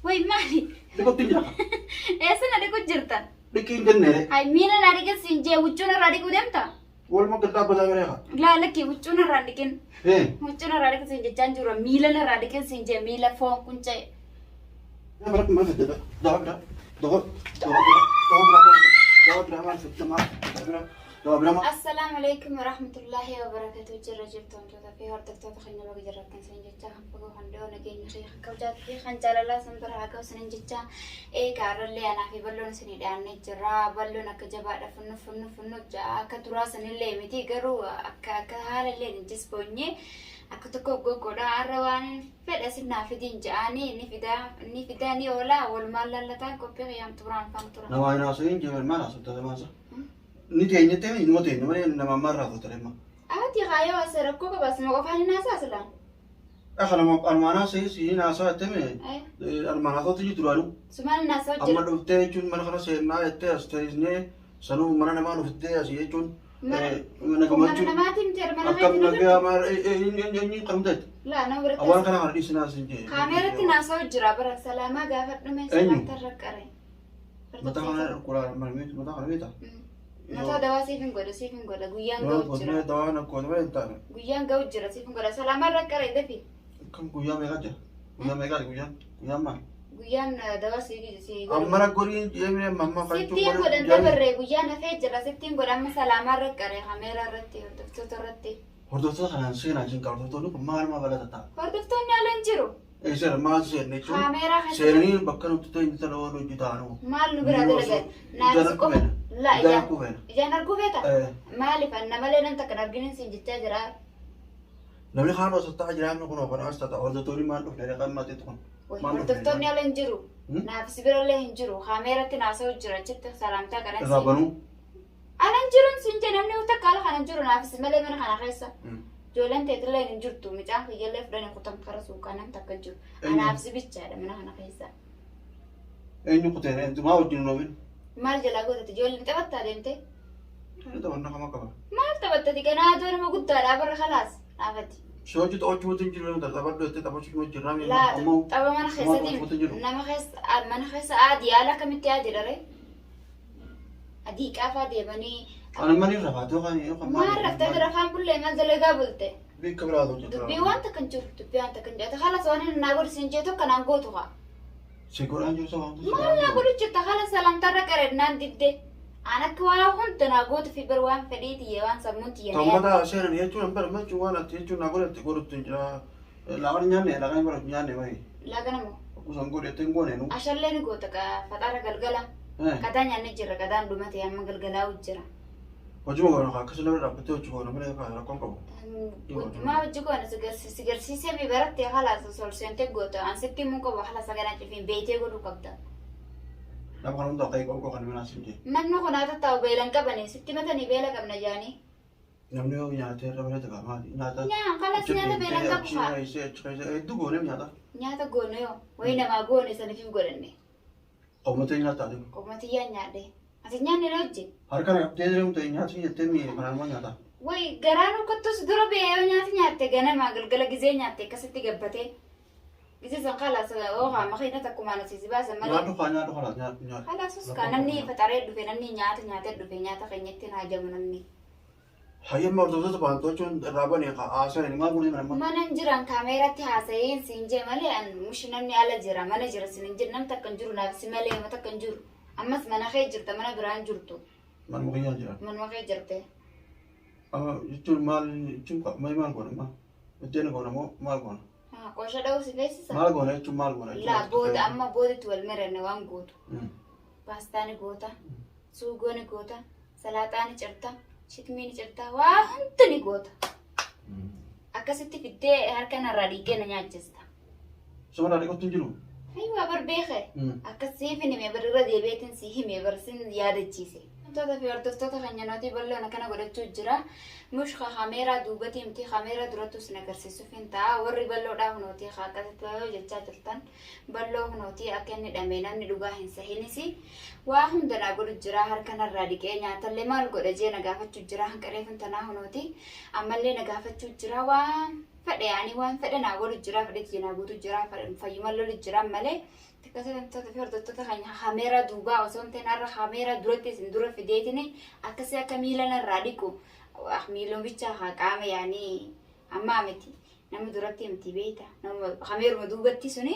Wai mali. Dikko tijja. Eessa dhaqu jirta? Dikkiin jennee. Hai miila na dhaqe sinjee wuchuun irraa dhaquu deemta? Walumaa gaddaa bataa gareeqa. Laalakki wuchuun irraa dhaqin. Wuchuun irraa dhaqe sinjechaan jiru miila irraa dhaqe sinjee miila foon kuncee. Barak maal fedda? Dawa bira. Dawa bira maal fedda maal? Dawa bira maal? Assalamu alaikum warahmatullahi wabarakatuh. Jirra jirtoon tuuta fi hordoftoota keenya baga jirrattan sin jecha kan fagoo kan dhiyoo nageenya fi kan kabjaat fi kan jaalalaa sin bira haa qabu sin jecha eegaa irrallee anaa fi balloon isinii dhaannee jirra. Balloon akka jabaadha funnu akka turaa sanillee miti garuu akka haalallee hin jisboonye akka tokko goggoodha har'a waan fedha sinnaa fidiin ja'anii inni fidaa ni oola walumaan lallataan qophii qiyyaam turaan faan tura. Namaa hin haasa'in jeeman maal haasoftaa maasa? Ni teenye teeme hin mooteen malee nama marraa fuutare ma. Ati qaayoo as rakkoo qabas ma qofaan hin haasa'asilaan. Akka nama almaanaa sa'ee siin haasa'aa jetteme almaanaatota jiru duraanu. Sumaan hin haasa'u jira. Amma dhuftee jechuun mana kana seennaa jettee as teessnee sanuu mana namaa dhuftee asii jechuun mana gammachuu. Mana namaatiin teera mana Akkam nagaa maal inni qabdeet. Laa nama biratti. Awwaan kana kana dhiisinaa siin jee. Kaameeratti naasa'u jira bara salaamaa gaafadhume salaamta raqqare. Mataa kana quraana marmeetu mataa kana beektaa. Mata dawaa siifin godha guyyaan ga'u jira. Dawaa nakkoo nama hin taane. Guyyaan ga'u jira siifin godha salaamaa raqqare dafi. Kan guyyaa meeqa jira? Guyyaa meeqa guyyaan maal? Guyyaan dawaa si Amma rakkoorii jeemee mamma kan sittiin godhan dabarree guyyaan hafee jira sittiin godha amma salaamaa raqqare kameeraa irratti hordoftoota irratti. Hordoftoota kanaan seenaa isin qaba hordoftoonni kun maal balata ta'a? Hordoftoonni ala hin jiru. Seera maal seenne jechuun Kaameeraa kan seenanii bakka nuti ta'e inni sana oolu hojii ta'anu. maal nu biraa dalagan naafsi qofa laa ijaan arguu feeta maaliif anna malee nan takkan arginin siin jechaa jira. Namni kaan osoo ta'a jiraannu kun ofan as ta'a hordoftoonni maal dhufne kan maatii kun. Hordoftoonni ala hin jiru naafsi birallee hin jiru kaameeratti naasa'u jira achitti salaamtaa Irraa qaran banuu. ala hin jiru siin jee namni takka ala kana hin jiru naafsi malee mana kana keessa. Ijoolleen teetillee hin jirtu mucaan kiyyallee fudhanii kutan kara suuqaa nam takka jiru anaafsi bichaadha mana kana keessa. Eenyu kuteen maa wajjin noomin. Maal jalaa gootati ijoolleen taphattaa deemte Taphanna kama qaba. maal taphattati ganaa adoo nama guddaadhaa barra khalaas dhaabati. Si hojii ta'ochuu wajjin jiru yoo ta'u taphadhu jettee taphachuu wajjin jirraa Laa ammoo tapha mana keessatti nama keessa mana keessa adii haala kamitti adii dharee adii qaafaa deemanii Ani mani rafaatoo kan maal raftee bira kaan bullee maal dalagaa bulte Bika biraatu hojjetaa. dubbii wanta kan jiru dubbii wanta kan jiru haala waan hin naa godhisin jee tokko naan gootu haa Si godhaan jiru sababtu. maal naa godhu jirta haala salaamtarra qareednaan didde aan akka waa hunda naa gootu fi bir waan fedhii tiyyee waan sammuun tiyyee Tommata seenan jechuun bara machuun waan ati jechuun naa godhatti godhutti jira. Laawwan nyaanne laaqanii bara nyaanne bayi. laaganamoo Kusan godhatti hin goone nu. ashallee ni goota faxaara galgala qadaa nyaanne jirra qadaan dhumate amma galgalaa jira. Hojii goone akkasii nama dhaabbattee hojii goone malee kan rakkoon qabu. Ma hojii goone si garsiisee mi barattee haala solseentee goota ansitti mun qabu haala saganaa cifiin beeytee godhuu qabda. Nama kan hundaa qayyii qabu kan mana siin jee. Namni kun haa tattaa'u beelan qabanii sitti matanii beela qabna jaanii. Namni yoo nyaatee irra malee ta'a maali nyaata. Kalas nyaata beelan qabu haa. Hedduu goone nyaata. Nyaata goone yoo wayi namaa goone saniif hin godhanne. Qommatee nyaata adiin. Qommatiyyaan nyaadhe. Ati nyaanne na hojje. Harka na qabdee jireemu ta'e nyaatni jettee miidhe kanaan maa nyaata. Wayi garaan ukkattus dura beeyoo nyaata nyaatte ganamaa galgala gizee nyaatte akkasitti gabbatee. Gizee san kalas oohaa makiina takkumaan asiisi baasan malee. Nyaatu kalas nyaata. Kalasus kan namni faxaree dhufe namni nyaata nyaatee dhufe nyaata keenyatti naa jamu namni. Hayyamma hordoftoota baantochuun irraa banee haasa'an maal goone nama. Mana jiran kaameeratti haasa'een siin jee malee an mushi namni ala jira mana jira siin jira nam takka hin jiru naaf si malee nama takka hin jiru. Ammas mana kee jirta mana biraan jirtu. Manuma keenya jira. Manuma kee jirte. Jechuun maal jechuun maal goona maal ittiin goona moo maal goona. Qoosha dha'uu si beeksisa. Maal goona jechuun maal goona. Laa booda amma boodatti wal marane waan gootu. Paastaani goota. Suugooni goota. Salaaxaani cirta. Shitmiini cirta. Waa hundi ni goota. Akkasitti fiddee harka narraa dhiiggee na nyaachista. Soma dhaadhii qottu hin jiru. Ayyuu barbeeke. Akkasii fi nimee barra deebiitiin si himee barsiin yaadachiise. Wantoota fi hordoftoota keenyanooti balloon akkana godhachuu jira. Mushka kaameeraa duubatii miti kaameeraa durattu sin agarsiisuuf hin ta'a. Warri balloodhaa hunootii akkasitti yoo jechaa jirtan balloo hunootii akka inni dhamee namni dhugaa hin sahinis waa hunda naa godhu jira harka narraa dhiqee nyaatallee maal godha jee na gaafachuu jira hanqareefin tanaa hunooti ammallee na gaafachuu jira waa fedhe yaani waan fedhe naa godhu jira fedhe jina guutu jira fayyuma lolu jira malee akkasii ta'e hordoftoota kan hameera duubaa osoo hin ta'in har'a hameera duratti isin dura fideetini akkasii akka miila narraa dhiqu miiloon bicha qaama yaani amma miti nama duratti miti beekta nama hameeruma duubatti suni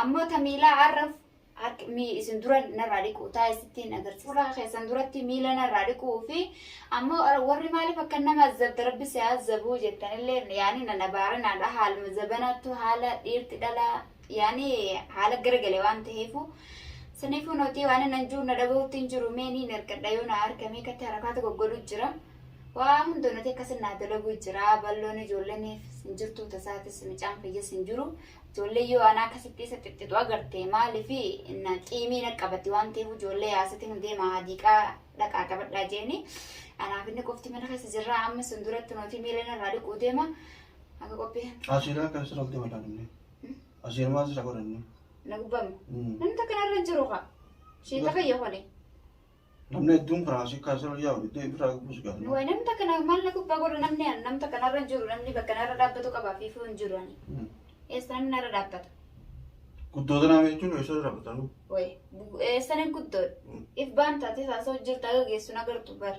ammoo ta miilaa har'aaf isin dura narraa dhiqu taasistiin agarsiisa. Suuraa keessan duratti miila narraa dhiquu fi ammoo warri maaliif akka nama azzabda rabbi si azzabuu jettanillee yaani nana baaranaadha haaluma zabanaattu haala dhiirti dhalaa yaani haala garagalee waan ta'eefu saniifuu nootii waan nan jiru na dhabuutti hin jiru meeniin ergadha yoo na argamee katti harakaata goggodhu jira. Waa hundoonati akkasin naa dalaguu jira balloon ijoolleen hin jirtu tasaatis micaan fayyas hin jiru. Ijoollee yoo ana akkasitti isa xixxitu agarte maaliif na qiimii naqqabatti waan ta'eef ijoollee yaasatti hundee maadiiqaa dhaqaa qabadhaa jeeni. Anaaf inni qofti mana keessa jirra amma sun duratti nootii miila narraa dhiquu deema akka qophii. Asiirraa kan sirra deema laanne. Asiirraa sirra godhanne. Na gubbamu. Namni takka narra jiru kaa. Shiita fayyaa qolee. Namni hedduun karaa asii kaasee yaa'u iddoo biraa buusu gaafne. Wayi namni takka maal na gubbaa godhu namni takka narra jiru namni bakka narra dhaabbatu qabaa fi fuun jiru ani. Eessa namni narra dhaabbata? Guddoota nama jechuun eessa dhaabbatan? Wayi eessa ni guddoodha. If baan taatee saasoo jirta gaggeessu nagartu bar.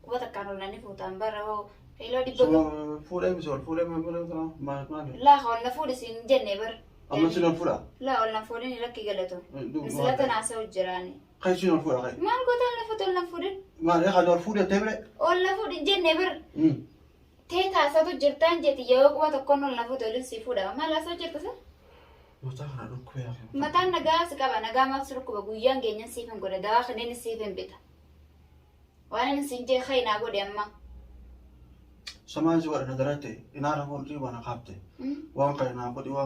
Quba takkaan oolanii fuutaan bara hoo eeloo dhibba. Fuudhee miti ol fuudhee maali? Laa ol na fuudhi siin jennee bar. Amma si ol fuudha? Laa ol na fuudhin rakki galatu. Misilata naasa'u jiraani. Kai si ol fuudha kai? Maal gootaa ol na fuudhin? Maal yaa ol fuudhee teebire? Ol na fuudhin jennee bar. Tee taasatu jirtaan jeeti yoo quba tokkoon ol na fuudhe olin si fuudha. Maal haasa'u jirta sa? Mataa kana dhukkubee yaa. Mataan nagaa si qaba nagaa maaf si dhukkuba guyyaan keenyan siif hin godhe dawaa kanneen siif hin bita. Waan inni siin jee kainaa godhe amma. Samaan si godhana darate inaara foolii waan kaafte. Waan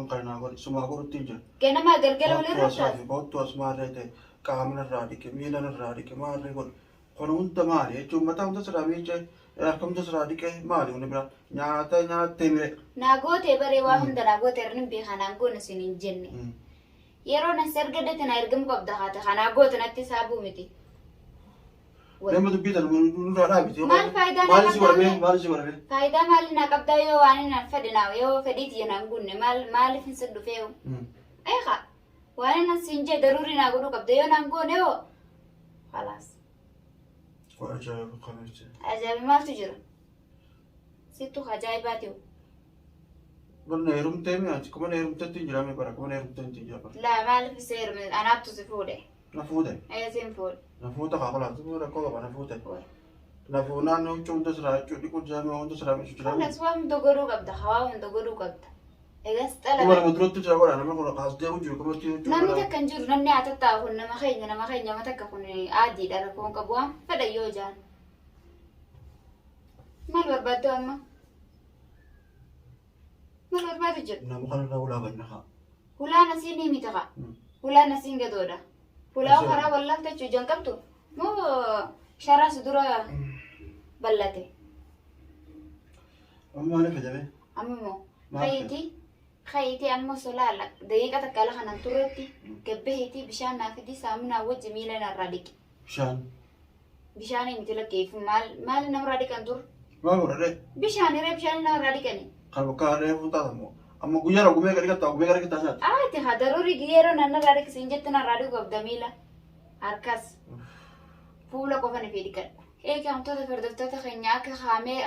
kainaa godhi sumaa godhutti hin jiru. Ganama galgala walirra taate. Kottu as maarree qaamni irraa dhiqe miila irraa dhiqe maarree godhu. Kun hunda maali jechuun mataa hunda sirraa miicee harkamta sirraa dhiqe maali hundi biraa nyaata nyaattee mire. Naagotee baree waa hunda naagotee irra nimbii kanaan goone sin hin jenne. Yeroo nan sergadate na ergamu qabda haata kanaa goote natti saabuu miti. Nama dubbitan nurraa dhaabiti. Maal faayidaa maali si godhamee maali si godhamee? Faayidaa maali na qabdaa yoo waan inni fedhe naa yoo fedhiiti jenaan gunne maaliif hin sin dhufee eeqa waan inni sin jee daruurii naa godhuu qabda yoo naan goone yoo khalaas. Ajaa'iba kanatti. Ajaa'iba maaltu jira? Sittu ajaa'ibaati. Mana heerumtee mi'aati kuma heerumteetti hin jiraame bara kuma heerumteetti hin jiraame. Laa maaliif isa heerume anaattu si fuudhe. Na fuudhe. Sin fuudhe. Na fuudha kaakolaatu fuudha koo na fuudhe. Na fuudhe naannoo huccuu hunda siraa jechuudha dhiquu jaamee hunda siraa miidhuu jiraame. Kunis waa hunda godhuu qabda hawaa hunda godhuu qabda. Egas xala. Kuma nama duratti jira godha nama kun kaas deemu jiru kuma tii Namni takka hin jiru namni haa tattaa'u kun nama keenya nama takka kun aadiidha rakkoon qabu waan fedha yoo jaan. Maal barbaaddu amma? Maal barbaadu jiru? Nama kanarraa ulaa banna haa. Hulaan asiin ni miti haa. Hulaan asiin gadoodha. Hulaa karaa wallaaf tachuu ijaan qabdu moo sharaas dura ballate? Amma maaliif jedhame? Amma moo Khayti amma solaala daqiiqa takka ala kanan turretti gabbaheeti bishaan naafiti saamunaa wajji miila narraa dhiqi. Bishaan miti lakkeeffu maali namarraa dhiqan tur? Maal godhadhe? Bishaan namarraa dhiqani. Kan bakka reefu taatamu. Amma guyyaa gumee gadi gataa gumee gadi gataa saati. Ati hadaruuri yeroo narraa dhiqsiin jette narraa dhiqu qabda miila. Harkas fuula qofan fi dhiqadhu. Eegamtoota fardaftoota keenya akka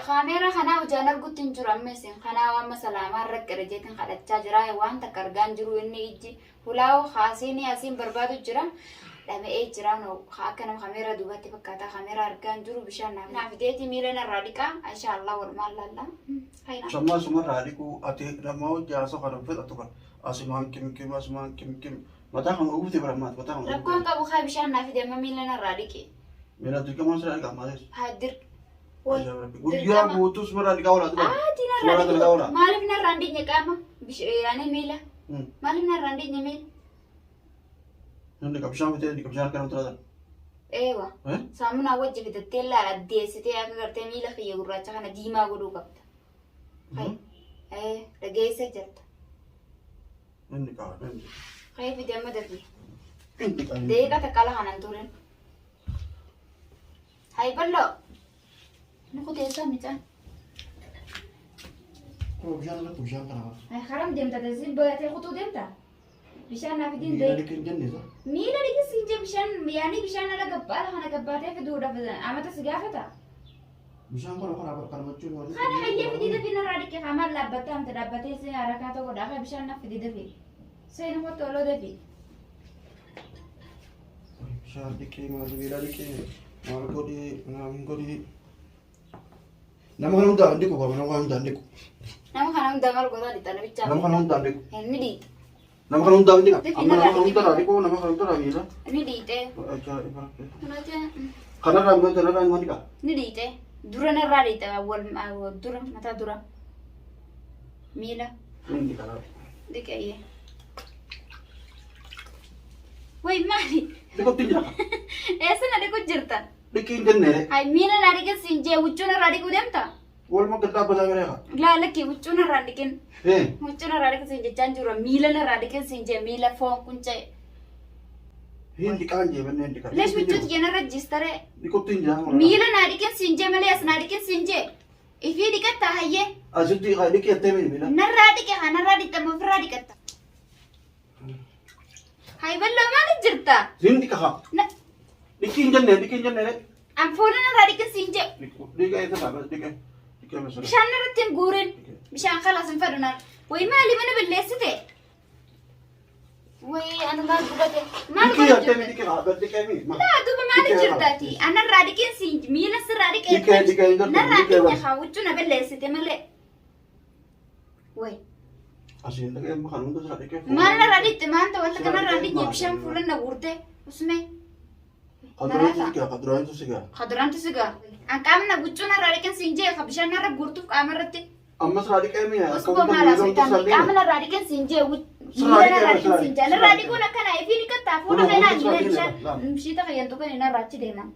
kaameera kanaa hojaan argutti hin jiru amma isin kanaa amma salaamaa irra qarajeetiin kadhachaa jira waan takka argaan jiru inni ijji hulaa'u haasiin asiin barbaadu jira dhama'ee jira akka nama kaameera duubatti fakkaata kaameera argaan jiru bishaan naafiteeti miila narraa dhiqaa inshaallah walumaan laallaa. Sammaa sumarraa dhiquu ati nama hojjaasa kana fedhatu kan asumaan kim mataa kan uffite baramaati mataa kan. Rakkoon qabu kaa bishaan naafite amma miila narraa dhiqe. Mira dirqama sirraa dhiqaa maaliif? Hadir. Guyyaa guutuu sumarraa dhiqaa oolaa ture. Sumarraa dhiqaa oolaa. Maaliif narraa hin dhiqne qaama? Yaani miila. Maaliif narraa hin dhiqne miila? Namni bishaan bitee bishaan kana turatan. Eewa. Saamunaa wajji bitattee laala addeessitee akka gartee miila kiyya gurraacha kana diimaa godhuu qabda. Dhageessa jirta. Namni qaba namni. Kayii fidee amma darbii. Deeqa takka ala kanan turen. Hai ballo. Nuku desa mican. Kalau bishaan kana. Haram deemta taasisin baatee kutuu deemta. Bishaan naaf ittiin Miila dhiqin jenne isa. miila dhiqisiin jee bishaan yaani bishaan ala gabbaadha kana gabbaatee fiduudhaaf amata si gaafata. Bishaan kana machuun wali. Kana hayyee fidii dafii narraa dhiqee qaamaan dhaabbattee amta dhaabbatee si harakaa tokkodha akka bishaan naaf fidii dafii. Seenu kottu oloo dafii. Bishaan dhiqee miila dhiqee maal godhee nama kana hundaan dhiqu qaba nama kana hundaan dhiqu. Nama kana hundaa maal goota dhiqxana bichaa. Nama kana hundaan dhiqu. Inni dhiiqe. Nama kana hundaan dhiqa. Amma nama kana hundaan dhiqu nama kana hundaan miila. Inni dhiiqe. Ajaa'iba. Kunuuti. Kanarraa immoo dhiqa. Inni dhiiqe. Dura narraa dhiiqe wal dura mataa dura. Miila. Inni dhiqa. Dhiqeeyye. Way maali? Dhiqotti jira. Eessa na dhiqu jirta? Dhiqiin jennee. Ay miila na dhiqe siin jee huccuu narraa dhiquu deemta? Walumaa gad dhaabbataa gareeqa. Laalakki huccuu narraa dhiqin. Ee. Huccuu narraa dhiqe siin jechaan jiru miila narraa dhiqe siin jee miila foon kuncee. Hin dhiqaan jee banneen dhiqa. Lees huccuu jee narra jistare. Dhiqotti jira. Miila na dhiqe siin jee malee as na dhiqe siin jee. Ifii dhiqatta hayyee. Asitti dhiqeettee miila. Narraa dhiqe haa narraa dhiqamu ofirraa dhiqatta. Hay balloo maali jirta? Hin dhiqa haa. Dhiqiin jennee. An fuula narraa dhiqe siin jee. Dhiqa eessa ta'a dhiqe. Bishaan irratti hin guurin. Bishaan khalaas hin fadhunan. Way maali mana balleessite? Way ana maal gudate? Maal godhate? Laa duuba maali jirtaati? Anarraa dhiqeen siin miila sirraa dhiqee. Narraa dhiqee haa huccuu na balleessite malee. Way. Asiin dhaqee amma kan hunda isaa dhiqee. Maal narraa dhiqte maanta wanta kanarraa dhiqee bishaan fuula na guurte. Usme. Kaduraantu sigaa. Kaduraantu sigaa. An qaamna huccuu narraa dhiqeen siin jee bishaan narra guurtuuf qaama irratti. Amma siraa dhiqee mi'a. Usboo maal asitti qaama narraa dhiqeen siin jee miila narraa dhiqeen siin jee narraa dhiquun akkana ifii dhiqattaa fuula kanaa miila bishaan shiita fayyantu kan narraa achi deeman.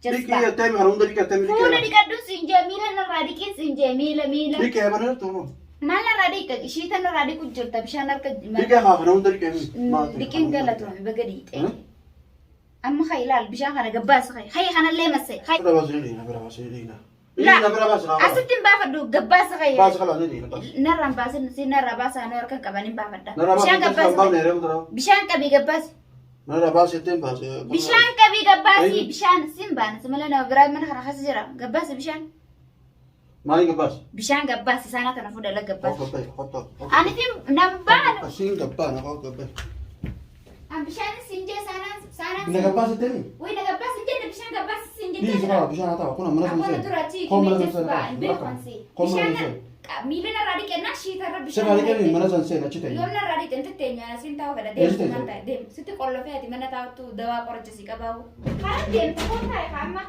Dhiqee attami kan hunda dhiqee attami dhiqee. Fuula dhiqadhu siin jee miila narraa dhiqeen siin jee miila. Dhiqee mana tuunu. Maal narraa dhiqa shiita narraa dhiqu jirta bishaan harka. Dhiqee haa kan hunda dhiqee. Dhiqeen galatoome baga dhiqee. Amma khay ilaal bishaan kana gabbaasa khay kanallee masse. Bira baasee. Asittiin baafadhu gabbaasa khay. Baasa kalaa ni Narraan baasin si narraa baasaa nu harka qabanin baafadha. Bishaan gabbaasa. Bishaan qabii gabbaasi. Narraa baasee ittiin baasee. Bishaan qabii gabbaasi bishaan sin baana simala nama biraa mana kana keessa jira gabbaasi bishaan. Maali gabbaas? Bishaan gabbaasi sana kana fuudhala gabbaasi. Qottoo. Ani fi nama baana. Asiin gabbaana gabbaas. An bishaan sin jee sana. Ina gabbaas ittiin. Wai na gabbaasi jenne bishaan gabbaasi sin jee. Ni sabaa bishaan haa ta'u kun amma Akkuma nafa duraati Komma kimeetii nafa fa'aa hin beekamsi. Bishaan miila narraa dhiqennaa shiitarra bishaan. Sirraa dhiqee mana san seena achi ta'e. Yoom narraa dhiqen tetteenyaa siin taa'u fedha deemu man ta'e deemu sitti qollofee ati mana taa'uttu dawaa qoricha si qabaawu. Kaan deemtu kun ta'e kaama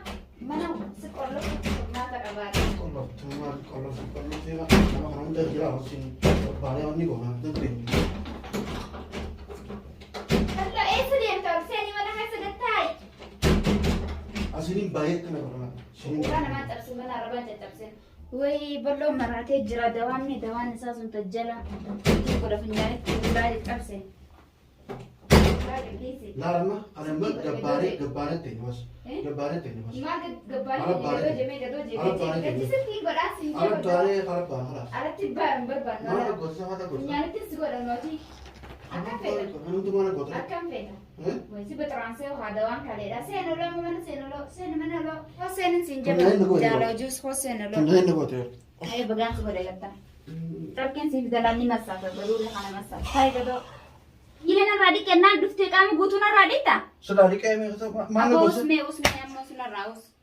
mana si qollofu furmaata qabaata. Qolloftii nama kana hunda jira asiin baay'ee wanni goona dandeenye. Kalla eessa deemta ol seenii mana keessa gattaayi. Asiin baay'ee kana goona. Suuraa namaa cabsi mana arabaa caccabseen. Wayii bal'oo maraatee jira dawaan isaa sun tajjala. Godha finyaanitti gulaa cabse. Laalama anamma gabbaanatti inni bas. Gabbaanatti inni bas. Maal gabbaanatti gadoo jemee gaddisitti godhaa siin jee godhaa. Alatti baaree kalabbaan. Alatti baaree barbaanna. Maal gosa haata gosa. Nyaanittis godha nooti. Akkam feeta. Kanumtu mana goota. Akkam feeta. Wayisi betraansee haadawaan kaleedha. Seenoloo mana seenoloo seenoloo. Hoo seenin siin jee jaaloo juus hoo seenoloo. Tunda inni goote. Hai bagaan si godhe gattan. Tarkeen siif dalaan ni massaasa godhuu kana massaasa. Hai gadoo. Ile narraa dhiqennaan dhuftee qaama guutuu narraa dhiqta. Sirraa dhiqee maal gosa? Usmee ammoo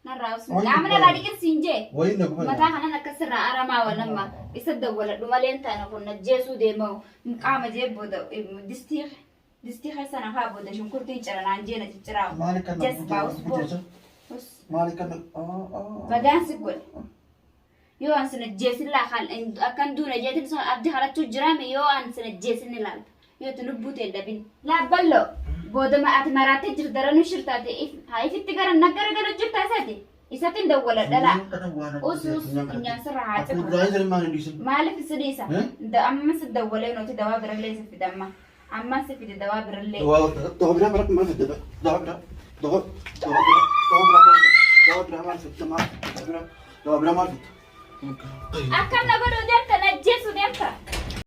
narraa usmee. Qaama narraa dhiqen siin jee. Wayin na gubaa. Mataa kanan akka sirraa aramaa walamma. Isa dawwaladhu malee hin taane kun najjeesuu deemamu. Qaama jee booda distii keessa na haa booda shunkurtiin ciranaan jee na cicciraawu. Maali kan Maali kan bagaan si godhe. Yoo an sina jeesin laa akkan duuna jeetin sun abdii harachuu jiraame yoo an sina jeesin ni laalta. Yoo tu lubbuu ta'e dabin. Laabballo booda ati maraatee jirtu daranuu shirtaate haa ifitti gara naggara gara jirtaa isaati. Isatiin dawwala dhalaa. Usus nyaan sirraa haa citu. Maaliif isi dhiisa? Amma si dawwalee nuti dawaa birallee si fida amma. Amma si fide dawaa birallee. Dawaa biraa maratti maal fidda? Dawaa biraa maal fidda? Dawaa biraa maal fidda? Akkam na godhuu deemta najjeessu deemta.